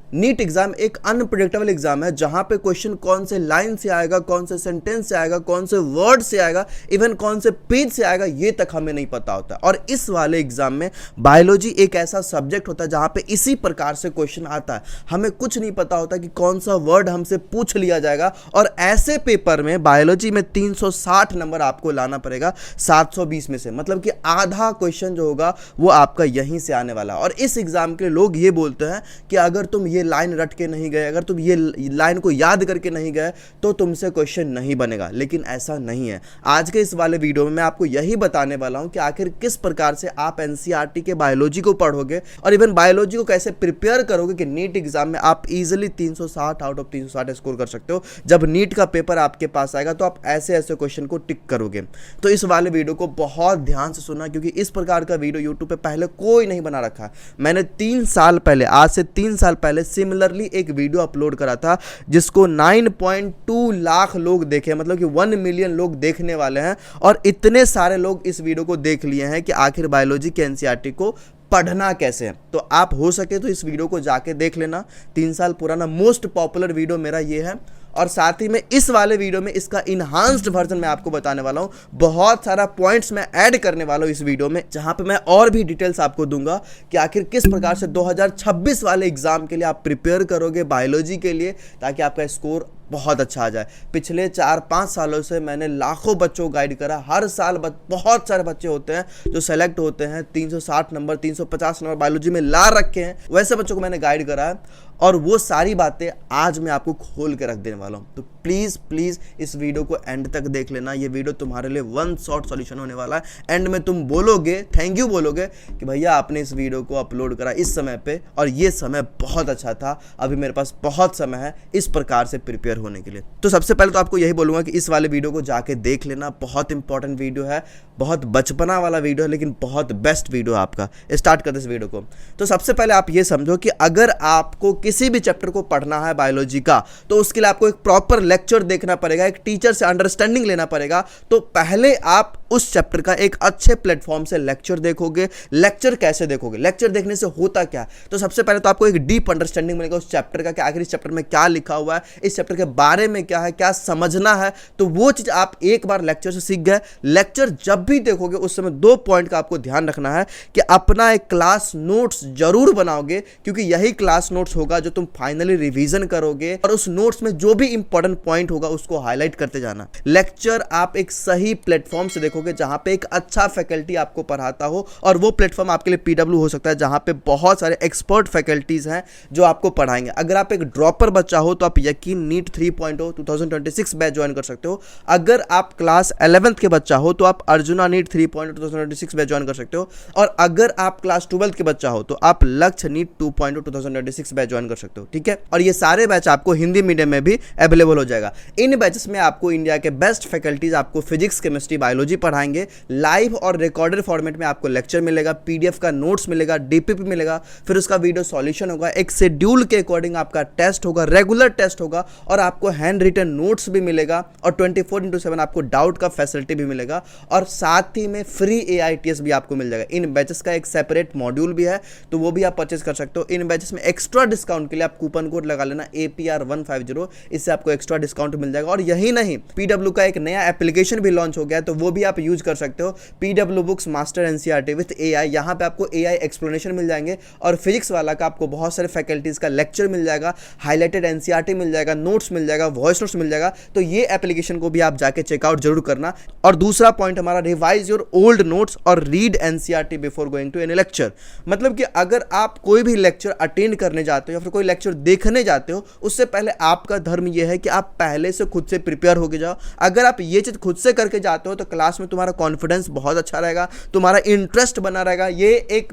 NEET exam एक unpredictable exam है जहां पे क्वेश्चन कौन से लाइन से आएगा, कौन से सेंटेंस से आएगा, कौन से वर्ड से आएगा, इवन कौन से पेज से आएगा, ये तक हमें नहीं पता होता है। और इस वाले एग्जाम में बायोलॉजी एक ऐसा सब्जेक्ट होता है जहां पे इसी प्रकार से क्वेश्चन आता है। हमें कुछ नहीं पता होता कि कौन सा वर्ड हमसे पूछ लिया जाएगा, और ऐसे पेपर में बायोलॉजी में 360 नंबर आपको लाना पड़ेगा 720 में से। मतलब कि आधा क्वेश्चन जो होगा वो आपका यहीं से आने वाला है। और इस एग्जाम के लोग ये बोलते हैं कि अगर तुम ये लाइन रट के नहीं गए, अगर तुम ये लाइन को याद करके नहीं गए तो तुमसे क्वेश्चन नहीं बनेगा, लेकिन ऐसा नहीं है। आज के इस वाले वीडियो में मैं आपको यही बताने वाला हूं कि आखिर किस प्रकार से आप एनसीईआरटी के बायोलॉजी को पढ़ोगे और इवन बायोलॉजी को कैसे प्रिपेयर करोगे कि नीट एग्जाम में आप इजीली 360 आउट ऑफ 360 स्कोर कर सकते हो। जब नीट का पेपर आपके पास आएगा तो आप ऐसे ऐसे क्वेश्चन को टिक करोगे। तो इस वाले वीडियो को बहुत ध्यान से सुनना, क्योंकि इस प्रकार का वीडियो यूट्यूब पे पहले कोई नहीं बना रखा है। मैंने 3 साल पहले, आज से 3 साल पहले सिमिलरली एक वीडियो अपलोड करा था जिसको 9.2 लाख लोग देखे, मतलब कि 1 मिलियन लोग देखने वाले हैं। और इतने सारे लोग इस वीडियो को देख लिए हैं कि आखिर बायोलॉजी के एनसीईआरटी को पढ़ना कैसे है। तो आप हो सके तो इस वीडियो को जाके देख लेना। 3 साल पुराना मोस्ट पॉपुलर वीडियो मेरा ये है। और साथ ही में इस वाले वीडियो में इसका इनहांस्ड वर्जन मैं आपको बताने वाला हूं। बहुत सारा पॉइंट्स मैं ऐड करने वाला हूं इस वीडियो में, जहां पे मैं और भी डिटेल्स आपको दूंगा कि आखिर किस प्रकार से 2026 वाले एग्जाम के लिए आप प्रिपेयर करोगे बायोलॉजी के लिए, ताकि आपका स्कोर बहुत अच्छा आ जाए। पिछले 4-5 सालों से मैंने लाखों बच्चों को गाइड करा। हर साल बहुत सारे बच्चे होते हैं जो सेलेक्ट होते हैं, 360 नंबर 350 नंबर बायोलॉजी में ला रखे हैं, वैसे बच्चों को मैंने गाइड करा है। और वो सारी बातें आज मैं आपको खोल के रख देने वाला हूं। तो प्लीज़ इस वीडियो को एंड तक देख लेना। ये वीडियो तुम्हारे लिए वन शॉट सॉल्यूशन होने वाला है। एंड में तुम बोलोगे, थैंक यू बोलोगे कि भैया आपने इस वीडियो को अपलोड करा इस समय पे, और ये समय बहुत अच्छा था, अभी मेरे पास बहुत समय है इस प्रकार से प्रिपेयर होने के लिए। तो सबसे पहले तो आपको यही बोलूंगा कि इस वाले वीडियो को जाके देख लेना। बहुत इंपॉर्टेंट वीडियो है, बहुत बचपना वाला वीडियो है, लेकिन बहुत बेस्ट वीडियो है आपका। स्टार्ट करते इस वीडियो को। तो सबसे पहले आप ये समझो कि अगर आपको किसी भी चैप्टर को पढ़ना है बायोलॉजी का, तो उसके लिए आपको एक प्रॉपर लेक्चर देखना पड़ेगा, एक टीचर से अंडरस्टैंडिंग लेना पड़ेगा। तो पहले आप उस चैप्टर का एक अच्छे प्लेटफॉर्म से लेक्चर देखोगे। लेक्चर कैसे देखोगे? लेक्चर देखने से होता क्या है? तो सबसे पहले तो आपको एक डीप अंडरस्टैंडिंग मिलेगा उस चैप्टर का कि आखिर इस चैप्टर में क्या लिखा हुआ है, इस चैप्टर के बारे में क्या है, क्या समझना है। तो वो चीज आप एक बार लेक्चर से सीख गए। लेक्चर जब भी देखोगे उस समय 2 पॉइंट का आपको ध्यान रखना है कि अपना एक क्लास नोट्स जरूर बनाओगे, क्योंकि यही क्लास नोट्स होगा जो तुम फाइनली रिवीजन करोगे, और उस नोट्स में जो भी इंपॉर्टेंट पॉइंट होगा उसको हाईलाइट करते जाना। लेक्चर आप एक सही प्लेटफॉर्म से देखोगे जहां पे एक अच्छा फैकल्टी आपको पढ़ाता हो, और वो प्लेटफॉर्म आपके लिए पीडब्ल्यू हो सकता है, जहां पे बहुत सारे एक्सपर्ट फैकल्टीज हैं जो आपको पढ़ाएंगे। अगर आप एक ड्रॉपर बच्चा हो तो आप यकीन नीट 3.0 2026 बैच ज्वाइन कर सकते हो। अगर आप क्लास 11th के बच्चा हो तो आप अर्जुना नीट 3.0 2026 बैच ज्वाइन कर सकते हो। और अगर आप क्लास 12th के बच्चा हो तो आप लक्ष्य नीट 2.0 2026 बैच ज्वाइन कर सकते हो। ठीक है, और ये सारे बैच आपको हिंदी मीडियम में भी अवेलेबल हो जाएगा। इन बैचेस में आपको इंडिया के बेस्ट फैकल्टीज आपको फिजिक्स, केमिस्ट्री, बायोलॉजी पढ़ाएंगे। लाइव और रिकॉर्डेड फॉर्मेट में आपको लेक्चर मिलेगा, पीडीएफ का नोट्स मिलेगा, डीपीपी मिलेगा, फिर उसका वीडियो सॉल्यूशन होगा, एक शेड्यूल के अकॉर्डिंग आपका टेस्ट होगा, रेगुलर टेस्ट होगा, और आपको हैंड रिटन नोट्स भी मिलेगा, और 24/7 आपको डाउट का फैसिलिटी भी मिलेगा, और साथ ही में फ्री AITS भी आपको मिल जाएगा। इन बैचेस का एक सेपरेट मॉड्यूल भी है, तो वो भी आप परचेज कर सकते हो। इन बैचेस में एक्स्ट्रा डिस्काउंट के लिए आप कूपन कोड लगा लेना APR150, इससे आपको एक्स्ट्रा डिस्काउंट मिल जाएगा। और यही नहीं, पीडब्ल्यू का एक नया एप्लीकेशन भी लॉन्च हो गया है, तो वो भी आप यूज कर सकते हो। PW books master NCERT with AI, यहाँ पे आपको AI एक्सप्लेनेशन मिल जाएंगे, और फिजिक्स वाला का आपको बहुत सारे फैकल्टीज का लेक्चर मिल जाएगा, हाईलाइटेड एनसीईआरटी मिल जाएगा, नोट्स मिल जाएगा, वॉइस नोट्स मिल जाएगा। तो ये एप्लीकेशन को भी आप जाके चेकआउट जरूर करना। और दूसरा पॉइंट हमारा, रिवाइज योर ओल्ड नोट्स और read NCERT before going to any lecture. मतलब कि अगर आप कोई भी लेक्चर अटेंड करने जाते हो या फिर कोई लेक्चर देखने जाते हो, उससे पहले आपका धर्म यह है कि आप पहले से खुद से प्रिपेयर होके जाओ। अगर आप ये चीज खुद से करके जाते हो तो क्लास में तुम्हारा कॉन्फिडेंस बहुत अच्छा रहेगा, तुम्हारा इंटरेस्ट बना रहेगा। ये एक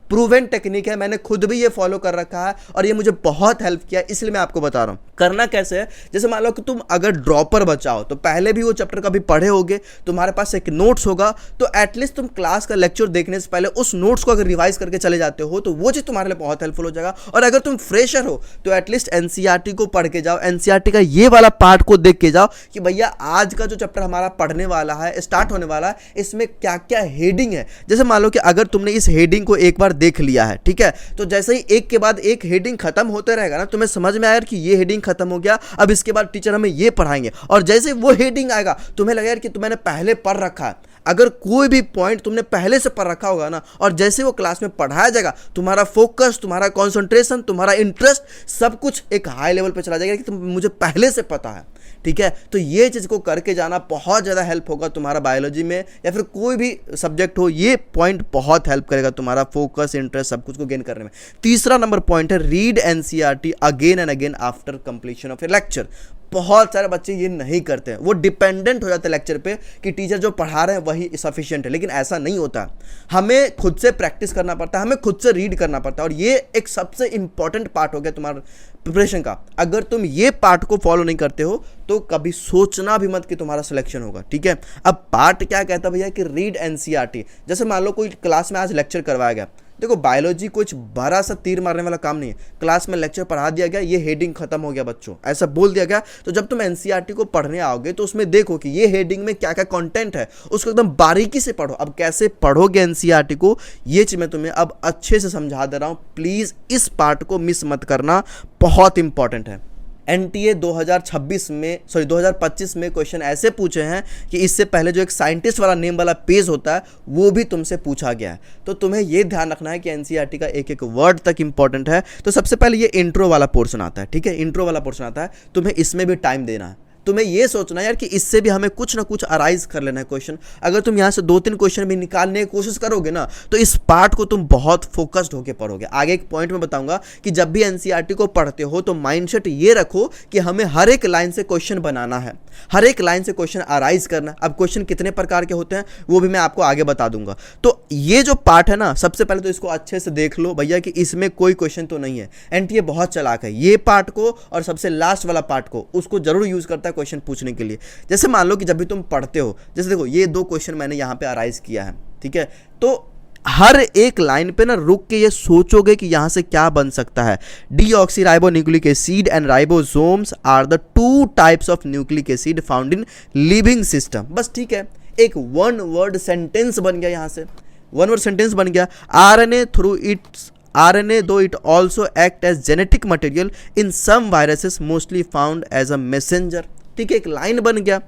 प्रूवन टेक्निक है, मैंने खुद भी ये फॉलो कर रखा है और ये मुझे बहुत हेल्प किया, इसलिए मैं आपको बता रहा हूं। करना कैसे है, जैसे मान लो कि तुम अगर ड्रॉपर बचा हो तो पहले भी वो चैप्टर कभी पढ़े होगे, तुम्हारे पास एक नोट्स होगा, तो एटलीस्ट तुम क्लास का लेक्चर देखने से पहले उस नोट्स को अगर रिवाइज करके चले जाते हो तो वो चीज तुम्हारे लिए बहुत हेल्पफुल हो जाएगा। और अगर तुम फ्रेशर हो तो एटलीस्ट एनसीईआरटी को पढ़ के जाओ, एनसीईआरटी का ये वाला पार्ट को देख के जाओ कि भैया आज का जो चैप्टर हमारा पढ़ने वाला है, स्टार्ट होने वाला है, इसमें क्या क्या हेडिंग है। जैसे मान लो कि अगर तुमने इस हेडिंग को एक बार बार देख लिया है, ठीक है। तो जैसे ही एक के बाद एक हेडिंग खत्म होते रहेगा ना, तुम्हें समझ में आया कि ये हेडिंग खत्म हो गया, अब इसके बाद टीचर हमें ये पढ़ाएंगे, और जैसे वो हेडिंग आएगा तुम्हें लगेगा कि तुमने पहले पढ़ रखा है। अगर कोई भी पॉइंट तुमने पहले से पढ़ रखा होगा ना, और जैसे वो क्लास में पढ़ाया जाएगा, तुम्हारा फोकस, तुम्हारा कंसंट्रेशन, तुम्हारा इंटरेस्ट, सब कुछ एक हाई लेवल पे चला जाएगा कि मुझे पहले से पता है, ठीक है। तो ये चीज़ को करके जाना बहुत ज़्यादा हेल्प होगा तुम्हारा बायोलॉजी में या फिर कोई भी सब्जेक्ट हो, ये पॉइंट बहुत हेल्प करेगा तुम्हारा फोकस, इंटरेस्ट, सब कुछ को गेन करने में। तीसरा नंबर पॉइंट है read NCERT again and again after completion of A lecture. बहुत सारे बच्चे ये नहीं करते हैं, वो डिपेंडेंट हो जाते हैं लेक्चर पे कि टीचर जो पढ़ा रहे हैं वही सफिशिएंट है, लेकिन ऐसा नहीं होता। हमें खुद से प्रैक्टिस करना पड़ता है, हमें खुद से रीड करना पड़ता है, और ये एक सबसे इंपॉर्टेंट पार्ट हो गया तुम्हारा प्रिपरेशन का। अगर तुम ये पार्ट को फॉलो नहीं करते हो तो कभी सोचना भी मत कि तुम्हारा सिलेक्शन होगा, ठीक है। अब पार्ट क्या कहता है भैया कि रीड एनसीईआरटी। जैसे मान लो कोई क्लास में आज लेक्चर करवाया गया, देखो बायोलॉजी कुछ बड़ा सा तीर मारने वाला काम नहीं है। क्लास में लेक्चर पढ़ा दिया गया, ये हेडिंग खत्म हो गया बच्चों, ऐसा बोल दिया गया, तो जब तुम एनसीईआरटी को पढ़ने आओगे तो उसमें देखो कि ये हेडिंग में क्या क्या कंटेंट है, उसको एकदम बारीकी से पढ़ो। अब कैसे पढ़ोगे एनसीईआरटी को, ये चीज़ मैं तुम्हें अब अच्छे से समझा दे रहा हूँ, प्लीज़ इस पार्ट को मिस मत करना, बहुत इंपॉर्टेंट है। एनटीए 2026 में 2025 में क्वेश्चन ऐसे पूछे हैं कि इससे पहले जो एक साइंटिस्ट वाला नेम वाला पेज होता है वो भी तुमसे पूछा गया है। तो तुम्हें ये ध्यान रखना है कि एनसीईआरटी का एक एक वर्ड तक इंपॉर्टेंट है। तो सबसे पहले ये इंट्रो वाला पोर्शन आता है, ठीक है, इंट्रो वाला पोर्शन आता है, तुम्हें इसमें भी टाइम देना है। तुम्हें ये सोचना है यार कि इससे भी हमें कुछ ना कुछ अराइज कर लेना है क्वेश्चन। अगर तुम यहाँ से 2-3 क्वेश्चन भी निकालने की कोशिश करोगे ना, तो इस पार्ट को तुम बहुत फोकस्ड होकर पढ़ोगे। आगे एक पॉइंट में बताऊंगा कि जब भी एनसीईआरटी को पढ़ते हो तो माइंडसेट ये रखो कि हमें हर एक लाइन से क्वेश्चन बनाना है, हर एक लाइन से क्वेश्चन अराइज करना है। अब क्वेश्चन कितने प्रकार के होते हैं वो भी मैं आपको आगे बता दूंगा। तो ये जो पार्ट है ना, सबसे पहले तो इसको अच्छे से देख लो भैया कि इसमें कोई क्वेश्चन तो नहीं है। एनटीए बहुत चालाक है, ये पार्ट को और सबसे लास्ट वाला पार्ट को उसको जरूर यूज करता है क्वेश्चन पूछने के लिए। जैसे मान लो कि जब भी तुम पढ़ते हो, जैसे देखो ये 2 क्वेश्चन मैंने यहां पे अराइज किया है, ठीक है, तो हर एक लाइन पे ना रुक के ये सोचोगे कि यहां से क्या बन सकता है। Deoxyribonucleic acid and ribosomes are the 2 types of nucleic acid found in living system. बस ठीक है, एक 1 वर्ड सेंटेंस बन गया, यहां से 1 वर्ड सेंटेंस बन गया। RNA through it's RNA though it also act as genetic material in some viruses mostly found as a messenger। ठीक है, एक लाइन बन गया।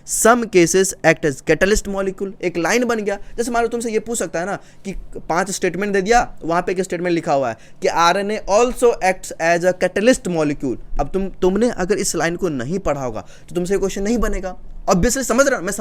Some cases act as catalyst molecule, एक लाइन बन गया। जैसे मान लो तुमसे ये पूछ सकता है ना कि 5 स्टेटमेंट दे दिया, वहां पे एक स्टेटमेंट लिखा हुआ है कि RNA also acts as a catalyst molecule. अब तुमने अगर इस लाइन को नहीं पढ़ा होगा तो तुमसे ये क्वेश्चन नहीं बनेगा। ऑब्वियसली समझ रहा, मैं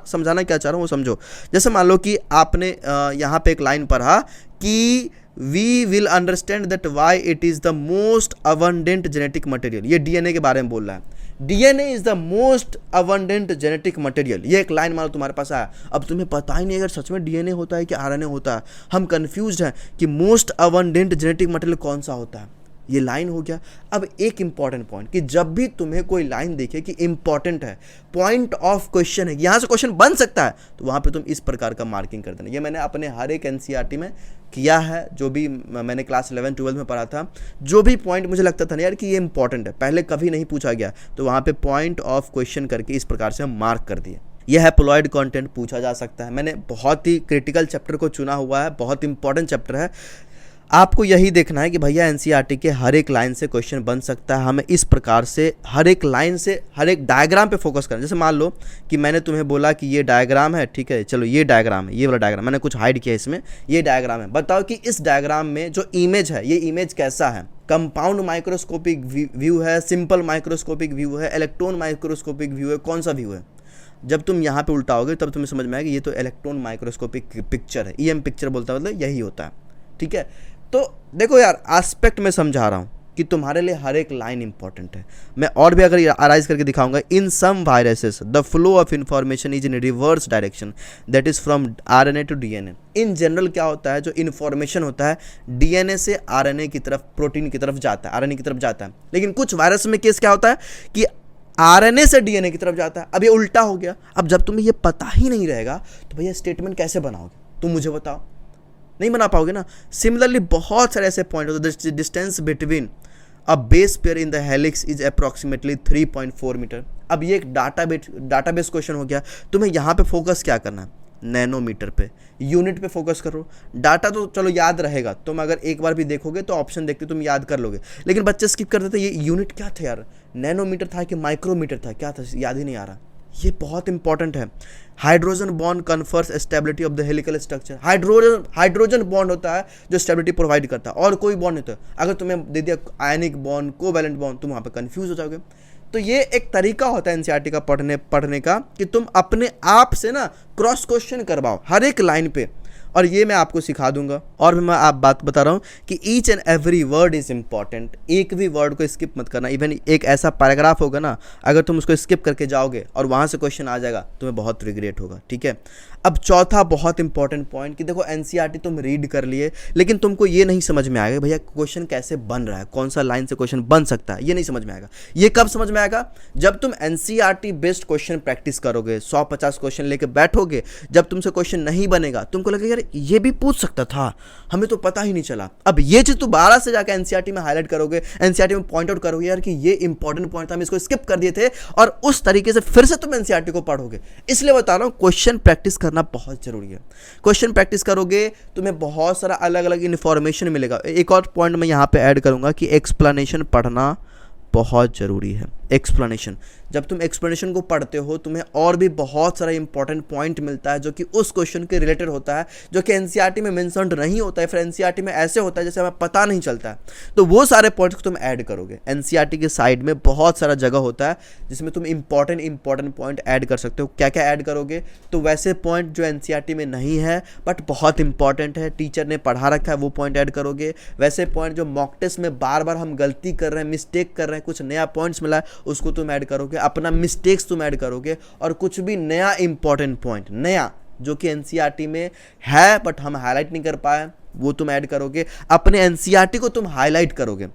समझाना क्या चाह रहा हूँ वो समझो। जैसे मान लो कि आपने यहाँ पे एक लाइन पढ़ा कि we will understand that why it is the most abundant genetic material. ये डीएनए के बारे में बोल रहा है, DNA is the most abundant genetic material. ये एक लाइन मान लो तुम्हारे पास आया। अब तुम्हें पता ही नहीं अगर सच में डीएनए होता है कि आरएनए होता है, हम कंफ्यूज्ड हैं कि मोस्ट अबंडेंट जेनेटिक मटेरियल कौन सा होता है। ये लाइन हो गया। अब एक इंपॉर्टेंट पॉइंट कि जब भी तुम्हें कोई लाइन दिखे कि इंपॉर्टेंट है, पॉइंट ऑफ क्वेश्चन है, यहां से क्वेश्चन बन सकता है, तो वहां पे तुम इस प्रकार का मार्किंग कर देना। ये मैंने अपने हर एक एनसीईआरटी में किया है, जो भी मैंने क्लास 11-12 में पढ़ा था। जो भी पॉइंट मुझे लगता था ना यार कि ये इंपॉर्टेंट है, पहले कभी नहीं पूछा गया, तो वहां पे पॉइंट ऑफ क्वेश्चन करके इस प्रकार से मार्क कर दिए। यह हैप्लॉइड कंटेंट पूछा जा सकता है। मैंने बहुत ही क्रिटिकल चैप्टर को चुना हुआ है, बहुत इंपॉर्टेंट चैप्टर है। आपको यही देखना है कि भैया एनसीईआरटी के हर एक लाइन से क्वेश्चन बन सकता है। हमें इस प्रकार से हर एक लाइन से हर एक डायग्राम पे फोकस करना। जैसे मान लो कि मैंने तुम्हें बोला कि ये डायग्राम है, ठीक है, चलो ये डायग्राम है, ये वाला डायग्राम मैंने कुछ हाइड किया इसमें, ये डायग्राम है। बताओ कि इस डायग्राम में जो इमेज है, ये इमेज कैसा है? कंपाउंड माइक्रोस्कोपिक व्यू है, सिंपल माइक्रोस्कोपिक व्यू है, इलेक्ट्रॉन माइक्रोस्कोपिक व्यू है, कौन सा व्यू है? जब तुम यहाँ पे उल्टाओगे तब तुम्हें समझ में आएगा ये तो इलेक्ट्रॉन माइक्रोस्कोपिक पिक्चर है। ईएम पिक्चर बोलता है, मतलब यही होता है, ठीक है। तो देखो यार, एस्पेक्ट में समझा रहा हूँ कि तुम्हारे लिए हर एक लाइन इंपॉर्टेंट है। मैं और भी अगर अराइज करके दिखाऊंगा। In some viruses the flow of information is in reverse direction, that is from RNA to DNA. In general क्या होता है, जो इन्फॉर्मेशन होता है डीएनए से आरएनए की तरफ, प्रोटीन की तरफ जाता है, आरएनए की तरफ जाता है। लेकिन कुछ वायरस में केस क्या होता है कि आरएनए से डीएनए की तरफ जाता है। अब ये उल्टा हो गया। अब जब तुम्हें ये पता ही नहीं रहेगा तो भैया स्टेटमेंट कैसे बनाओगे? तुम मुझे बताओ, नहीं बना पाओगे ना। सिमिलरली बहुत सारे ऐसे पॉइंट होते हैं। Distance between a base pair in the helix is approximately 3.4 metre. अब ये एक डाटाबेस क्वेश्चन हो गया। तुम्हें यहाँ पे फोकस क्या करना है? नैनोमीटर पे, यूनिट पे फोकस करो। डाटा तो चलो याद रहेगा, तुम अगर एक बार भी देखोगे तो ऑप्शन देखते तुम याद कर लोगे, लेकिन बच्चे स्किप कर देते, ये यूनिट क्या था यार, नैनोमीटर था कि माइक्रोमीटर था, क्या था, याद ही नहीं आ रहा। ये बहुत इंपॉर्टेंट है। Hydrogen bond confers stability of the helical structure. Hydrogen bond होता है जो स्टेबिलिटी प्रोवाइड करता है, और कोई बॉन्ड नहीं होता। अगर तुम्हें दे दिया आयनिक बॉन्ड, कोवैलेंट बॉन्ड, तुम वहाँ पे कंफ्यूज हो जाओगे। तो ये एक तरीका होता है एनसीईआरटी का पढ़ने का कि तुम अपने आप से ना क्रॉस क्वेश्चन करवाओ हर एक लाइन पे, और ये मैं आपको सिखा दूंगा। और भी मैं आप बात बता रहा हूँ कि each and every word is important, एक भी वर्ड को स्किप मत करना। इवन एक ऐसा पैराग्राफ होगा ना, अगर तुम उसको स्किप करके जाओगे और वहाँ से क्वेश्चन आ जाएगा, तुम्हें बहुत रिग्रेट होगा, ठीक है। अब चौथा बहुत इंपॉर्टेंट पॉइंट कि देखो एनसीईआरटी तुम रीड कर लिए, लेकिन तुमको ये नहीं समझ में आएगा भैया क्वेश्चन कैसे बन रहा है, कौन सा लाइन से क्वेश्चन बन सकता है, ये नहीं समझ में आएगा। ये कब समझ में आएगा? जब तुम एनसीईआरटी बेस्ड क्वेश्चन प्रैक्टिस करोगे, 150 क्वेश्चन लेके बैठोगे, जब तुमसे क्वेश्चन नहीं बनेगा, तुमको लगेगा यार ये भी पूछ सकता था, हमें तो पता ही नहीं चला। अब ये चीज दोबारा से जाकर एनसीईआरटी में हाईलाइट करोगे, एनसीईआरटी में पॉइंट आउट करोगे यार कि ये इंपॉर्टेंट पॉइंट था, हम इसको स्किप कर दिए थे, और उस तरीके से फिर से तुम एनसीईआरटी को पढ़ोगे। इसलिए बता रहा हूं क्वेश्चन प्रैक्टिस करना बहुत जरूरी है। क्वेश्चन प्रैक्टिस करोगे तुम्हें बहुत सारा अलग अलग इंफॉर्मेशन मिलेगा। एक और पॉइंट मैं यहां पे ऐड करूंगा कि एक्सप्लेनेशन पढ़ना बहुत जरूरी है। एक्सप्लेनेशन, जब तुम एक्सप्लेनेशन को पढ़ते हो तुम्हें और भी बहुत सारा इंपॉर्टेंट पॉइंट मिलता है जो कि उस क्वेश्चन के रिलेटेड होता है, जो कि एनसीईआरटी में मेंशन्ड नहीं होता है, फिर एनसीईआरटी में ऐसे होता है जैसे हमें पता नहीं चलता है। तो वो सारे पॉइंट्स को तुम ऐड करोगे। एनसीईआरटी के साइड में बहुत सारा जगह होता है जिसमें तुम इंपॉर्टेंट पॉइंट ऐड कर सकते हो। क्या क्या ऐड करोगे? तो वैसे पॉइंट जो एनसीईआरटी में नहीं है बट बहुत इंपॉर्टेंट है, टीचर ने पढ़ा रखा है, वो पॉइंट ऐड करोगे। वैसे पॉइंट जो मॉक टेस्ट में बार बार हम गलती कर रहे हैं, मिस्टेक कर रहे हैं, कुछ नया पॉइंट्स मिला है उसको तुम ऐड करोगे, अपना मिस्टेक्स तुम ऐड करोगे, और कुछ भी नया इंपॉर्टेंट पॉइंट, नया जो कि एनसीईआरटी में है बट हम हाईलाइट नहीं कर पाए, वो तुम ऐड करोगे। अपने एनसीईआरटी को तुम हाईलाइट करोगे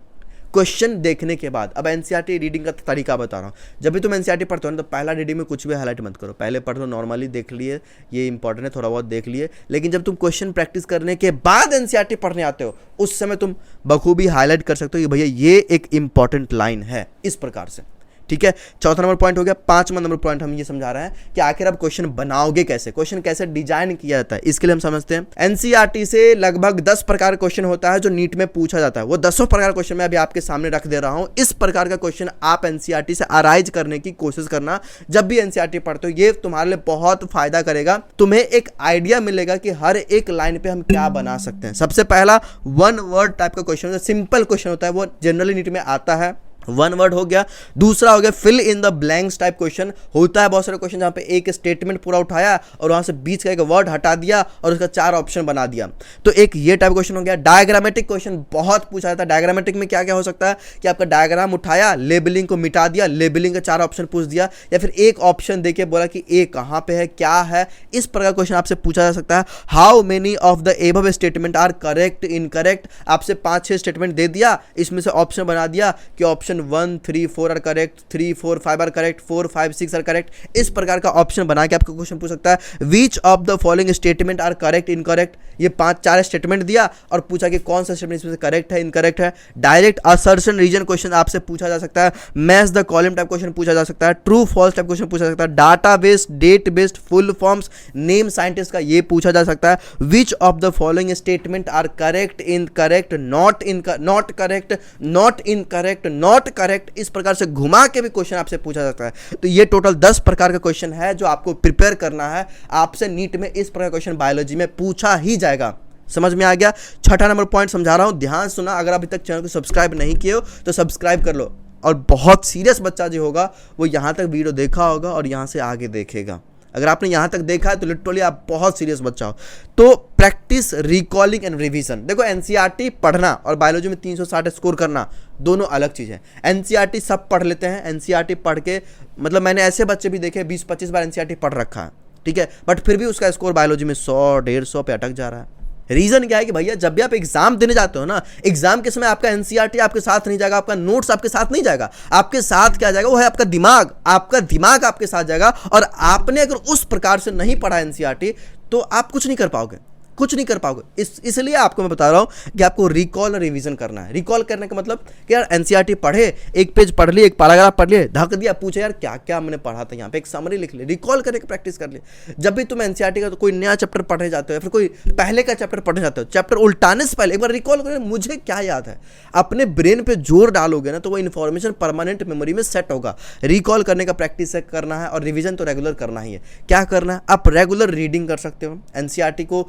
क्वेश्चन देखने के बाद। अब एनसीईआरटी रीडिंग का तरीका बता रहा हूं। जब भी तुम एनसीईआरटी पढ़ते हो ना, तो पहला रीडिंग में कुछ भी हाईलाइट मत करो, पहले पढ़ लो, नॉर्मली देख लिए, ये इंपॉर्टेंट है, थोड़ा बहुत देख लिए। लेकिन जब तुम क्वेश्चन प्रैक्टिस करने के बाद एनसीईआरटी पढ़ने आते हो, उस समय तुम बखूबी हाईलाइट कर सकते हो कि भैया ये एक इंपॉर्टेंट लाइन है, इस प्रकार से, ठीक है। चौथा नंबर पॉइंट हो गया। पांचवा नंबर पॉइंट हम ये समझा रहे हैं कि आखिर आप क्वेश्चन बनाओगे कैसे, क्वेश्चन कैसे डिजाइन किया जाता है। इसके लिए हम समझते हैं एनसीईआरटी से लगभग 10 प्रकार क्वेश्चन होता है जो नीट में पूछा जाता है। वो 10 प्रकार क्वेश्चन मैं अभी आपके सामने रख दे रहा हूं। इस प्रकार का क्वेश्चन आप एनसीईआरटी से अराइज करने की कोशिश करना जब भी एनसीईआरटी पढ़ते हो। ये तुम्हारे लिए बहुत फायदा करेगा, तुम्हें एक आइडिया मिलेगा कि हर एक लाइन पे हम क्या बना सकते हैं। सबसे पहला 1 वर्ड टाइप का क्वेश्चन, सिंपल क्वेश्चन होता है, वो जनरली नीट में आता है, 1 वर्ड हो गया। दूसरा हो गया fill in the blanks type question. होता है बहुत सारे क्वेश्चन जहां पे एक स्टेटमेंट पूरा उठाया और वहां से बीच का एक वर्ड हटा दिया और उसका 4 ऑप्शन बना दिया, तो एक ये टाइप क्वेश्चन हो गया। डायग्रामेटिक क्वेश्चन बहुत पूछा जाता है। डायग्रामेटिक में क्या क्या हो सकता है कि आपका डायग्राम उठाया, लेबलिंग को मिटा दिया, लेबलिंग का 4 ऑप्शन पूछ दिया, या फिर एक ऑप्शन देके बोला कि ए कहां पे है, क्या है, इस प्रकार क्वेश्चन आपसे पूछा जा सकता है। How many of the above statement are correct, incorrect, आपसे 5-6 स्टेटमेंट दे दिया, इसमें से ऑप्शन बना दिया कि option 1, 3, 4 are correct, 3, 4, 5 are correct, 4, 5, 6 are correct. इस प्रकार का ऑप्शन बना के आपको क्वेश्चन पूछ सकता है। Which of the following statement are correct, incorrect, ये 5-4 स्टेटमेंट दिया और पूछा कि कौन सा स्टेटमेंट इसमें से करेक्ट है, इनकरेक्ट है। डायरेक्ट असर्शन रीजन क्वेश्चन आपसे पूछा जा सकता है। Match the column type question पूछा जा सकता है। ट्रू फॉल्स टाइप क्वेश्चन पूछा जा सकता है। Data based, date based, full forms, name scientist का ये पूछा जा सकता है। Which of the following statement are correct, incorrect, not correct, not incorrect, not correct, इस प्रकार से घुमा के भी क्वेश्चन आपसे पूछा जाता है। तो ये टोटल 10 प्रकार का क्वेश्चन है जो आपको प्रिपेयर करना है। आपसे नीट में इस प्रकार क्वेश्चन बायोलॉजी में पूछा ही जाएगा। समझ में आ गया? छठा नंबर पॉइंट समझा रहा हूं, ध्यान सुना। अगर अभी तक चैनल को सब्सक्राइब नहीं किए हो तो सब्सक्राइब कर लो। और बहुत सीरियस बच्चा जो होगा वो यहां तक वीडियो देखा होगा और यहां से आगे देखेगा। अगर आपने यहां तक देखा है तो लिटरली आप बहुत सीरियस बच्चा हो। तो प्रैक्टिस, रिकॉलिंग एंड रिवीजन। देखो एनसीईआरटी पढ़ना और बायोलॉजी में 360 स्कोर करना दोनों अलग चीज़ है। एनसीईआरटी सब पढ़ लेते हैं, एनसीईआरटी पढ़ के मतलब मैंने ऐसे बच्चे भी देखे 20-25 बार एनसीईआरटी पढ़ रखा है, ठीक है, बट फिर भी उसका स्कोर बायोलॉजी में 100-150 पे अटक जा रहा है। रीजन क्या है कि भैया जब भी आप एग्जाम देने जाते हो ना, एग्जाम के समय आपका एनसीईआरटी आपके साथ नहीं जाएगा, आपका नोट्स आपके साथ नहीं जाएगा। आपके साथ क्या जाएगा? वो है आपका दिमाग। आपका दिमाग आपके साथ जाएगा। और आपने अगर उस प्रकार से नहीं पढ़ा एनसीईआरटी तो आप कुछ नहीं कर पाओगे। कुछ नहीं कर पाओगे। इसलिए आपको मैं बता रहा हूँ कि आपको रिकॉल और रिवीजन करना है। रिकॉल करने का मतलब कि यार एनसीईआरटी पढ़े, एक पेज पढ़ लिए, एक पैराग्राफ पढ़ लिए, ढक दिया, पूछे यार क्या क्या मैंने पढ़ा था, यहाँ पे एक समरी लिख ले, रिकॉल करने की प्रैक्टिस कर ले। जब भी तुम एनसीईआरटी का तो कोई नया चैप्टर पढ़ने जाते हो या फिर कोई पहले का चैप्टर पढ़ने जाते हो, चैप्टर उल्टाने से पहले एक बार रिकॉल करो मुझे क्या याद है। अपने ब्रेन पे जोर डालोगे ना तो वो इन्फॉर्मेशन परमानेंट मेमोरी में सेट होगा। रिकॉल करने का प्रैक्टिस करना है और रिवीजन तो रेगुलर करना ही है। क्या करना है, आप रेगुलर रीडिंग कर सकते हो। एनसीईआरटी को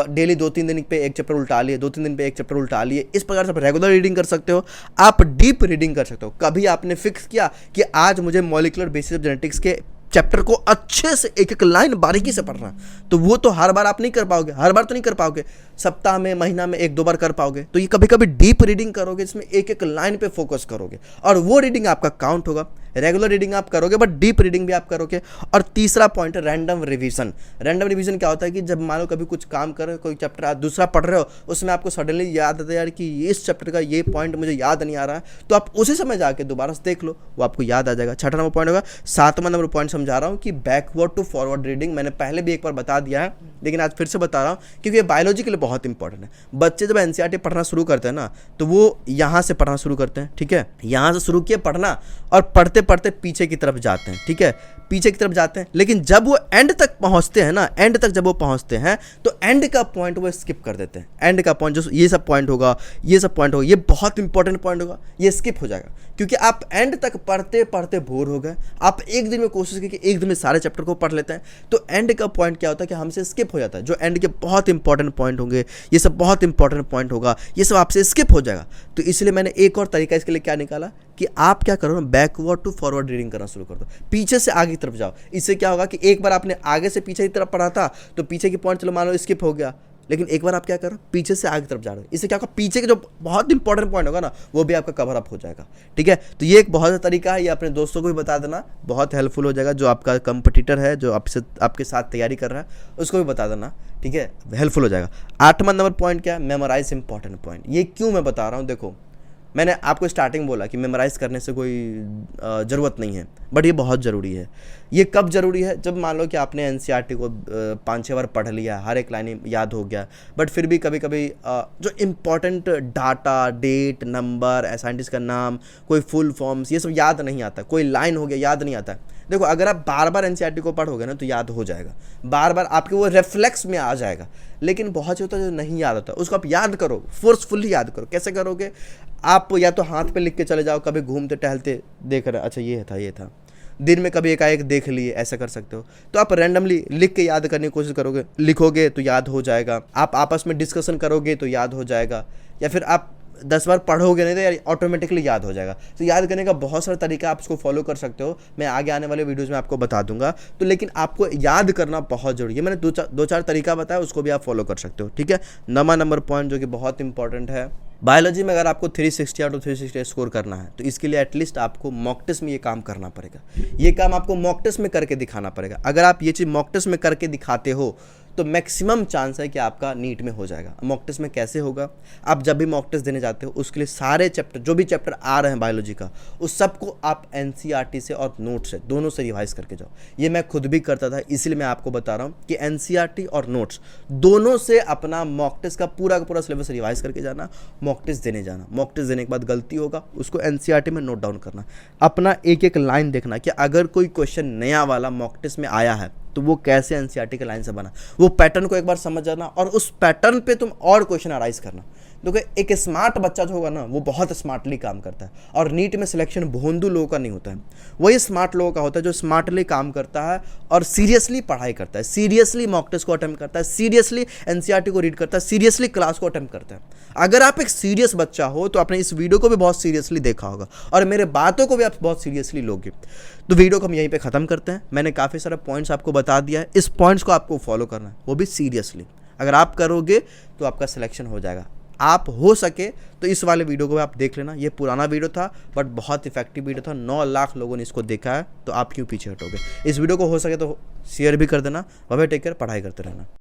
डेली 2-3 दिन पे एक चैप्टर उल्टा लिए, 2-3 दिन पे एक चैप्टर उल्टा लिए, इस प्रकार से आप रेगुलर रीडिंग कर सकते हो। आप डीप रीडिंग कर सकते हो। कभी आपने फिक्स किया कि आज मुझे मॉलिक्यूलर बेसिस ऑफ जेनेटिक्स के चैप्टर को अच्छे से एक एक लाइन बारीकी से पढ़ना, तो वो तो हर बार आप नहीं कर पाओगे, हर बार तो नहीं कर पाओगे, सप्ताह में, महीना में 1-2 बार कर पाओगे। तो ये कभी कभी डीप रीडिंग करोगे, इसमें एक एक लाइन पे फोकस करोगे और वो रीडिंग आपका काउंट होगा। रेगुलर रीडिंग आप करोगे बट डीप रीडिंग भी आप करोगे। और तीसरा पॉइंट है रैंडम रिवीजन। रैंडम रिवीजन क्या होता है कि जब मान लो कभी कुछ काम कर रहे हो, कोई चैप्टर आज दूसरा पढ़ रहे हो, उसमें आपको सडनली याद आता है यार कि इस चैप्टर का ये पॉइंट मुझे याद नहीं आ रहा है, तो आप उसी समय जाके दोबारा से देख लो, वो आपको याद आ जाएगा। 6वां नंबर पॉइंट होगा। 7वां नंबर पॉइंट समझा रहा हूँ कि बैकवर्ड टू फॉरवर्ड रीडिंग। मैंने पहले भी एक बार बता दिया है लेकिन आज फिर से बता रहा हूँ क्योंकि ये बायोलॉजी के लिए बहुत इंपॉर्टेंट है। बच्चे जब एनसीईआरटी पढ़ना शुरू करते हैं ना तो वो यहाँ से पढ़ना शुरू करते हैं, ठीक है, यहाँ से शुरू किए पढ़ना और पढ़ते पढ़ते पीछे की तरफ जाते हैं, ठीक है, पीछे की तरफ जाते हैं। लेकिन जब वो एंड तक पहुंचते हैं ना, एंड तक जब वो पहुंचते हैं तो एंड का पॉइंट वो स्किप कर देते हैं। एंड का पॉइंट जो ये सब पॉइंट होगा, ये सब पॉइंट होगा, ये बहुत इंपॉर्टेंट पॉइंट होगा, ये स्किप हो जाएगा क्योंकि आप एंड तक पढ़ते पढ़ते बोर हो गए। आप एक दिन में कोशिश की कि एक दिन में सारे चैप्टर को पढ़ लेते हैं, तो एंड का पॉइंट क्या होता है कि हमसे स्किप हो जाता है। जो एंड के बहुत इंपॉर्टेंट पॉइंट होंगे, ये सब बहुत इंपॉर्टेंट पॉइंट होगा, ये सब आपसे स्किप हो जाएगा। तो इसलिए मैंने एक और तरीका इसके लिए क्या निकाला कि आप क्या करो ना, बैकवर्ड टू फॉरवर्ड रीडिंग करना शुरू कर दो, पीछे से आगे की तरफ जाओ। इससे क्या होगा कि एक बार आपने आगे से पीछे की तरफ पढ़ा था तो पीछे की पॉइंट चलो मान लो स्किप हो गया, लेकिन एक बार आप क्या करो पीछे से आगे की तरफ जा रहे हो। इससे क्या होगा, पीछे के जो बहुत इंपॉर्टेंट पॉइंट होगा ना वो भी आपका कवर अप हो जाएगा, ठीक है। तो ये एक बहुत अच्छा तरीका है, ये अपने दोस्तों को भी बता देना, बहुत हेल्पफुल हो जाएगा। जो आपका कंपटीटर है, जो आपके साथ तैयारी कर रहा है, उसको भी बता देना, ठीक है, हेल्पफुल हो जाएगा। 8वां नंबर पॉइंट क्या है, मेमोराइज इंपॉर्टेंट पॉइंट। ये क्यों मैं बता रहा हूँ, देखो मैंने आपको स्टार्टिंग बोला कि मेमोराइज करने से कोई ज़रूरत नहीं है, बट ये बहुत ज़रूरी है। ये कब ज़रूरी है, जब मान लो कि आपने एनसीईआरटी को 5-6 बार पढ़ लिया, हर एक लाइन याद हो गया, बट फिर भी कभी कभी जो important data, date, number, scientist का नाम, कोई फुल फॉर्म्स, ये सब याद नहीं आता, कोई लाइन हो गया याद नहीं आता। देखो अगर आप बार बार एनसीईआरटी को पढ़ोगे ना तो याद हो जाएगा, बार बार आपके वो रिफ्लेक्स में आ जाएगा। लेकिन बहुत से होता है जो नहीं याद होता, उसको आप याद करो, फोर्सफुली याद करो। कैसे करोगे, आप या तो हाथ पे लिख के चले जाओ, कभी घूमते टहलते देख रहे अच्छा ये था, ये था, दिन में कभी एकाएक देख लिए, ऐसा कर सकते हो। तो आप रैंडमली लिख के याद करने की कोशिश करोगे, लिखोगे तो याद हो जाएगा। आप आपस में डिस्कशन करोगे तो याद हो जाएगा, या फिर आप 10 बार पढ़ोगे नहीं तो यार ऑटोमेटिकली याद हो जाएगा। तो याद करने का बहुत सारा तरीका आप उसको फॉलो कर सकते हो, मैं आगे आने वाले वीडियोज़ में आपको बता दूंगा। तो लेकिन आपको याद करना बहुत जरूरी है। मैंने दो चार तरीका बताया, उसको भी आप फॉलो कर सकते हो, ठीक है। 9वां नंबर पॉइंट जो कि बहुत इंपॉर्टेंट है, बायोलॉजी में अगर आपको 360 आउट ऑफ 360 स्कोर करना है तो इसके लिए एटलीस्ट आपको मॉक टेस्ट में ये काम करना पड़ेगा। ये काम आपको मॉक टेस्ट में करके दिखाना पड़ेगा। अगर आप ये चीज़ मॉक टेस्ट में करके दिखाते हो तो मैक्सिमम चांस है कि आपका नीट में हो जाएगा। मॉक टेस्ट में कैसे होगा, आप जब भी मॉक टेस्ट देने जाते हो उसके लिए सारे चैप्टर, जो भी चैप्टर आ रहे हैं बायोलॉजी का, उस सबको आप एनसीईआरटी से और नोट से, दोनों से रिवाइज करके जाओ। ये मैं खुद भी करता था, इसलिए मैं आपको बता रहा हूँ कि एनसीईआरटी और नोट्स दोनों से अपना मॉक टेस्ट का पूरा सिलेबस रिवाइज करके जाना, मॉक टेस्ट देने जाना। मॉक टेस्ट देने के बाद गलती होगा उसको एनसीईआरटी में नोट डाउन करना, अपना एक एक लाइन देखना कि अगर कोई क्वेश्चन नया वाला मॉक टेस्ट में आया है तो वो कैसे एनसीईआरटी के लाइन से बना, वो पैटर्न को एक बार समझ जाना और उस पैटर्न पे तुम और क्वेश्चन अराइज करना। देखो एक स्मार्ट बच्चा जो होगा ना वो बहुत स्मार्टली काम करता है, और नीट में सिलेक्शन भोंदू लोगों का नहीं होता है, वही स्मार्ट लोगों का होता है जो स्मार्टली काम करता है और सीरियसली पढ़ाई करता है, सीरियसली मॉक टेस्ट को अटेम्प्ट करता है, सीरियसली एनसीईआरटी को रीड करता है, सीरियसली क्लास को अटेम्प्ट करता है। अगर आप एक सीरियस बच्चा हो तो आपने इस वीडियो को भी बहुत सीरियसली देखा होगा और मेरे बातों को भी आप बहुत सीरियसली लोगे। तो वीडियो को हम यहीं पे ख़त्म करते हैं। मैंने काफ़ी सारे पॉइंट्स आपको बता दिया है, इस पॉइंट्स को आपको फॉलो करना है, वो भी सीरियसली। अगर आप करोगे तो आपका सिलेक्शन हो जाएगा। आप हो सके तो इस वाले वीडियो को आप देख लेना, ये पुराना वीडियो था बट बहुत इफेक्टिव वीडियो था, 9 लाख लोगों ने इसको देखा है, तो आप क्यों पीछे हटोगे। इस वीडियो को हो सके तो शेयर भी कर देना। बाय बाय, टेक केयर, पढ़ाई करते रहना।